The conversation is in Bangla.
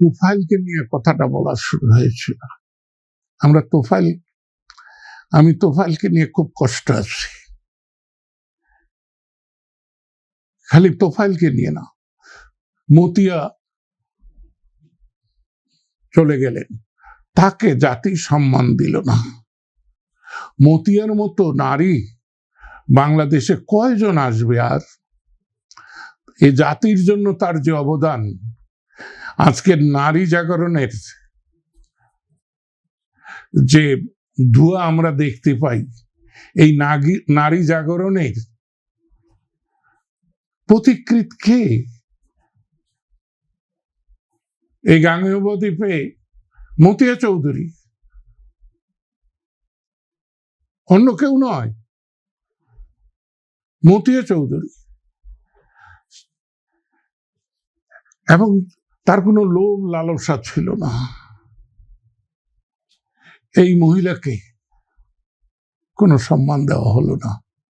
তোফায়েলকে নিয়ে কথাটা বলা শুরু হয়েছিল। আমি তোফায়েলকে নিয়ে খুব কষ্ট আছি, খালি তোফায়েলকে নিয়ে না, মতিয়া চলে গেলেন, তাকে জাতি সম্মান দিল না। মতিয়ার মতো নারী বাংলাদেশে কয়জন আসবে? আর এই জাতির জন্য তার যে অবদান, আজকের নারী জাগরণের যে ধোঁয়া আমরা দেখতে পাই, এই নারী জাগরণের পথিকৃৎ কে? এই গাঙ্গেয় বদ্বীপে মতিয়া চৌধুরী, অন্য কেউ নয়, মতিয়া চৌধুরী। এবং তার কোনো লোভ লালসা ছিল না। এই মহিলাকে কোনো সম্মান দেওয়া হলো না।